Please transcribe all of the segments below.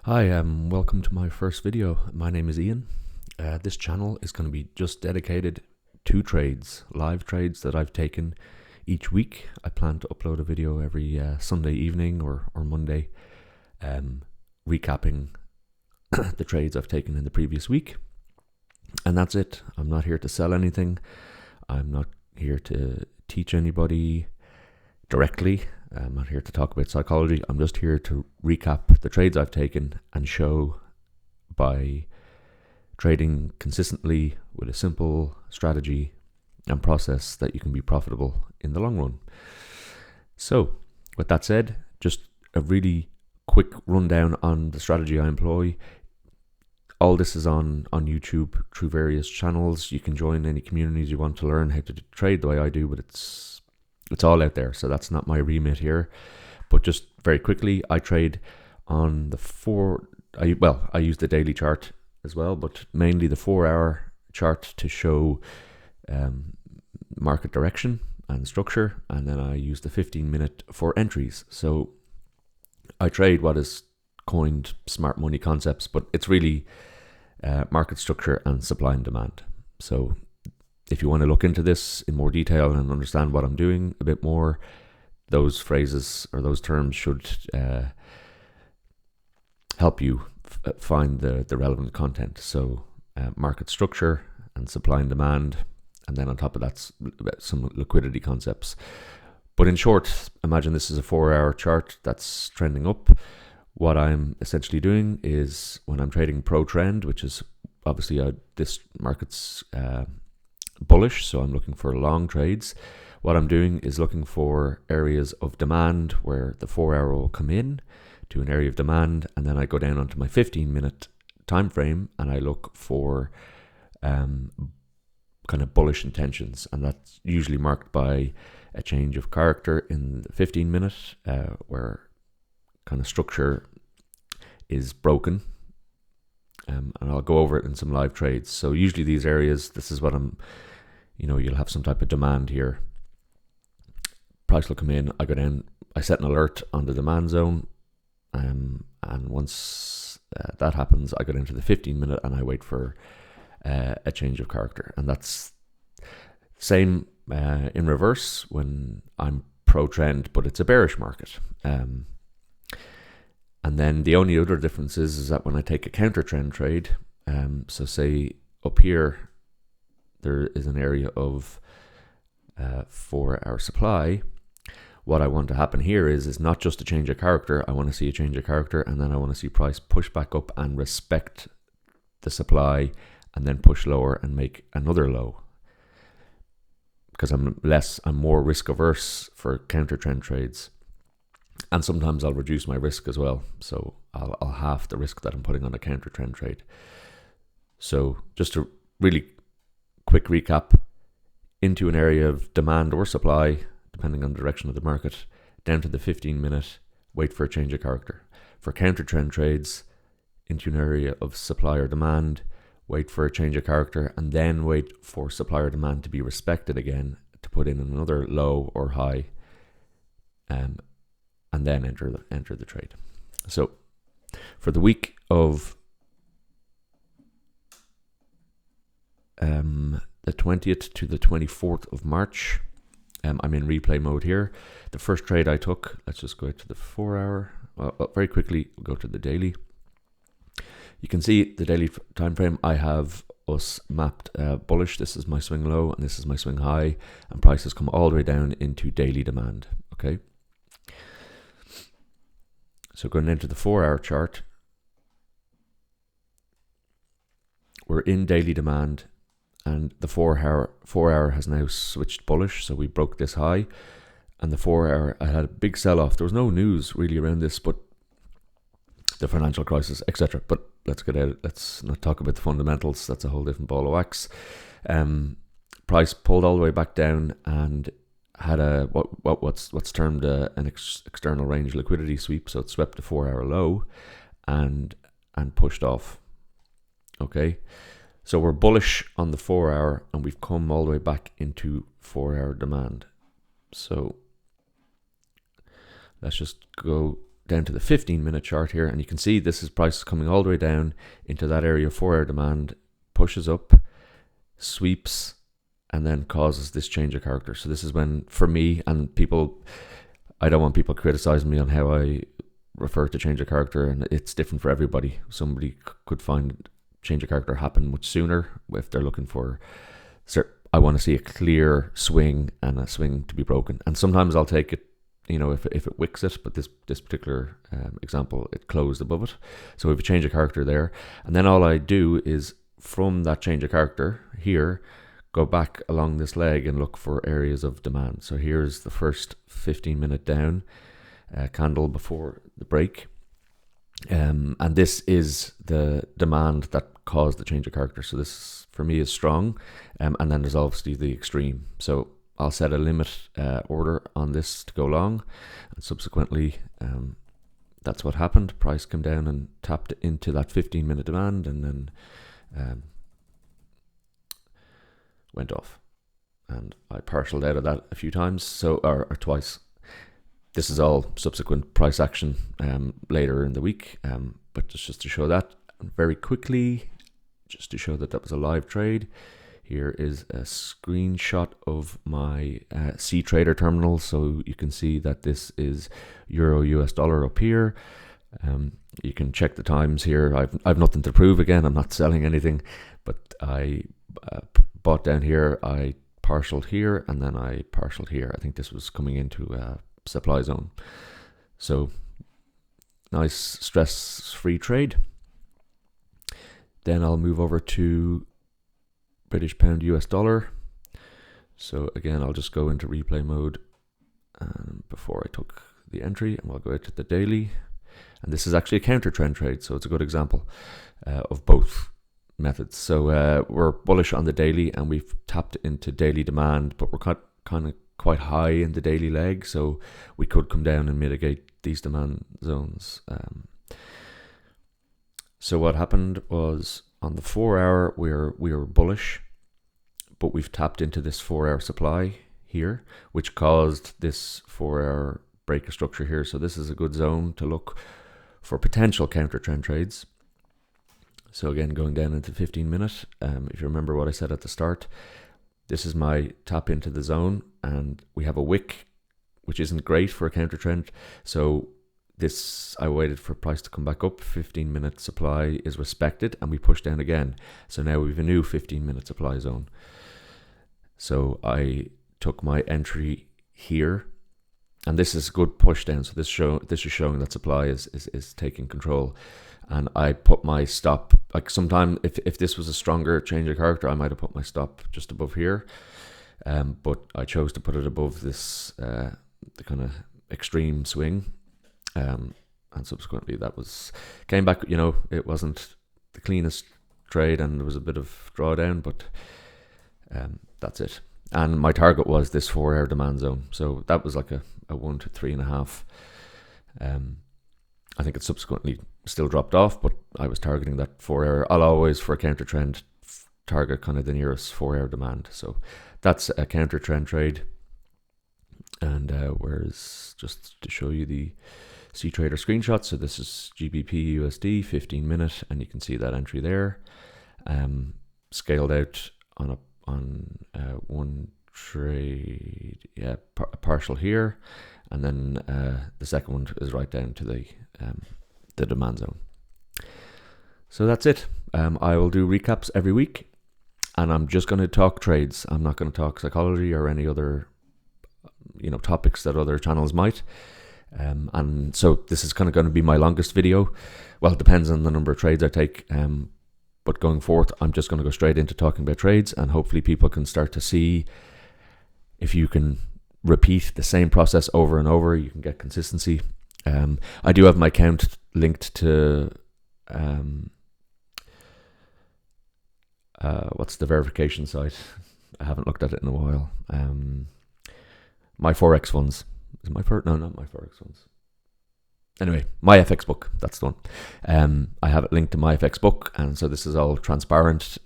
Hi, welcome to my first video. My name is Ian. This channel is going to be just dedicated to trades, live trades that I've taken each week. I plan to upload a video every Sunday evening or Monday, recapping the trades I've taken in the previous week. And that's it. I'm not here to sell anything. I'm not here to teach anybody directly. I'm not here to talk about psychology. I'm just here to recap the trades I've taken and show by trading consistently with a simple strategy and process that you can be profitable in the long run. So, with that said, just a really quick rundown on the strategy I employ. All this is on YouTube through various channels. You can join any communities you want to learn how to trade the way I do, but it's all out there, so that's not my remit here. But just very quickly, I trade on the I use the daily chart as well, but mainly the 4-hour chart to show market direction and structure, and then I use the 15-minute for entries. So I trade what is coined smart money concepts, but it's really market structure and supply and demand. So if you want to look into this in more detail and understand what I'm doing a bit more, those phrases or those terms should help you find the relevant content. So market structure and supply and demand, and then on top of that, some liquidity concepts. But in short, imagine this is a 4-hour chart that's trending up. What I'm essentially doing is, when I'm trading pro trend, which is obviously this market's bullish, so I'm looking for long trades. What I'm doing is looking for areas of demand where the 4-hour will come in to an area of demand, and then I go down onto my 15-minute time frame and I look for kind of bullish intentions, and that's usually marked by a change of character in the 15-minute where kind of structure is broken. And I'll go over it in some live trades. So usually these areas, this is what you'll have some type of demand here. Price will come in, I go down, I set an alert on the demand zone, and once that happens, I go down to the 15-minute and I wait for a change of character. And that's same in reverse when I'm pro trend, but it's a bearish market. And then the only other difference is that when I take a counter trend trade, so say up here, there is an area of 4-hour supply. What I want to happen here is not just a change of character. I want to see a change of character, and then I want to see price push back up and respect the supply, and then push lower and make another low. Because I'm more risk averse for counter trend trades. And sometimes I'll reduce my risk as well. So I'll half the risk that I'm putting on a counter trend trade. So just a really quick recap: into an area of demand or supply, depending on the direction of the market, down to the 15-minute, wait for a change of character. For counter trend trades, into an area of supply or demand, wait for a change of character, and then wait for supply or demand to be respected again to put in another low or high, and then enter the trade. So for the week of the 20th to the 24th of March, I'm in replay mode here. The first trade I took, let's just go to the 4-hour. Very quickly, we'll go to the daily. You can see the daily time frame. I have us mapped bullish. This is my swing low and this is my swing high, and prices come all the way down into daily demand. Okay. So going into the 4-hour chart, we're in daily demand, and the 4-hour has now switched bullish. So we broke this high, and the 4-hour, I had a big sell-off. There was no news really around this, but the financial crisis, etc. But let's not talk about the fundamentals. That's a whole different ball of wax. Price pulled all the way back down and had a what's termed an external range liquidity sweep. So it swept the 4-hour low and pushed off. Okay, so we're bullish on the 4-hour, and we've come all the way back into 4-hour demand. So let's just go down to the 15-minute chart here, and you can see this is price coming all the way down into that area of 4-hour demand, pushes up, sweeps, and then causes this change of character. So this is when, for me, and people, I don't want people criticizing me on how I refer to change of character, and it's different for everybody. Somebody could find change of character happen much sooner if they're looking for, I want to see a clear swing and a swing to be broken. And sometimes I'll take it, if it wicks it, but this particular example, it closed above it. So we have a change of character there. And then all I do is, from that change of character here, go back along this leg and look for areas of demand. So here's the first 15-minute down candle before the break. And this is the demand that caused the change of character. So this, for me, is strong. And then there's obviously the extreme. So I'll set a limit order on this to go long. And subsequently, that's what happened. Price came down and tapped into that 15-minute demand, and then went off. And I partialed out of that a few times, or twice. This is all subsequent price action later in the week, but just to show that very quickly, just to show that that was a live trade. Here is a screenshot of my C-Trader terminal, so you can see that this is Euro US dollar up here. You can check the times here. I've nothing to prove. Again, I'm not selling anything, but I bought down here, I partialed here, and then I partialed here. I think this was coming into a supply zone. So nice stress-free trade. Then I'll move over to British pound US dollar. So again, I'll just go into replay mode before I took the entry, and we'll go out to the daily. And this is actually a counter trend trade, so it's a good example of both methods. So we're bullish on the daily, and we've tapped into daily demand, but we're kind of quite high in the daily leg, so we could come down and mitigate these demand zones. So what happened was, on the 4-hour, we were bullish, but we've tapped into this 4-hour supply here, which caused this 4-hour break of structure here. So this is a good zone to look for potential counter trend trades. So again, going down into 15-minute, if you remember what I said at the start, this is my tap into the zone, and we have a wick, which isn't great for a counter trend. So this, I waited for price to come back up. 15-minute supply is respected, and we push down again. So now we have a new 15-minute supply zone. So I took my entry here, and this is a good push down. So this is showing that supply is taking control. And I put my stop, like sometime if this was a stronger change of character, I might have put my stop just above here. But I chose to put it above this, the kind of extreme swing. And subsequently that came back, it wasn't the cleanest trade, and there was a bit of drawdown, but that's it. And my target was this 4-hour demand zone. So that was like a 1 to 3.5. I think it subsequently still dropped off, but I was targeting that 4-hour. I'll always, for a counter trend, target kind of the nearest 4-hour demand. So that's a counter trend trade. And whereas, just to show you the C-Trader screenshot, so this is GBP USD 15-minute, and you can see that entry there, scaled out on one trade, partial here, and then the second one is right down to the demand zone. So that's it. I will do recaps every week, and I'm just going to talk trades. I'm not going to talk psychology or any other topics that other channels might. And so this is kind of going to be my longest video. Well, it depends on the number of trades I take. But going forth, I'm just going to go straight into talking about trades, and hopefully people can start to see if you can repeat the same process over and over, you can get consistency. I do have my account linked to what's the verification site? I haven't looked at it in a while. My Forex funds. Is my no, not my Forex funds. Anyway, my FX book, that's the one. I have it linked to my FX book, and so this is all transparent,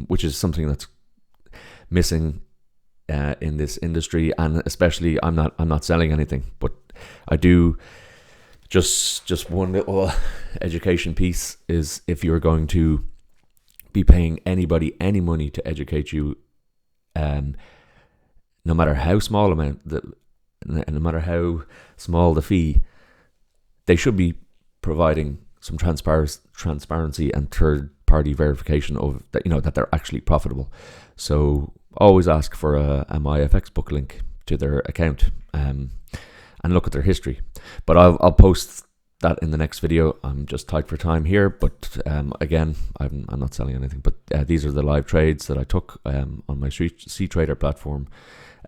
which is something that's missing in this industry, and especially I'm not selling anything, but I do Just one little education piece is, if you're going to be paying anybody any money to educate you, um, no matter how small amount, no matter how small the fee, they should be providing some transparency and third party verification of that, that they're actually profitable. So always ask for a MyFX book link to their account, and look at their history. But I'll post that in the next video. I'm just tight for time here, but again, I'm not selling anything, but these are the live trades that I took on my C Trader platform.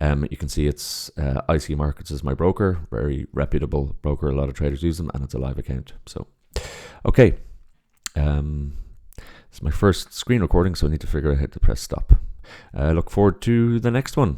You can see it's IC Markets is my broker, very reputable broker. A lot of traders use them, and it's a live account. So, okay. It's my first screen recording, so I need to figure out how to press stop. Look forward to the next one.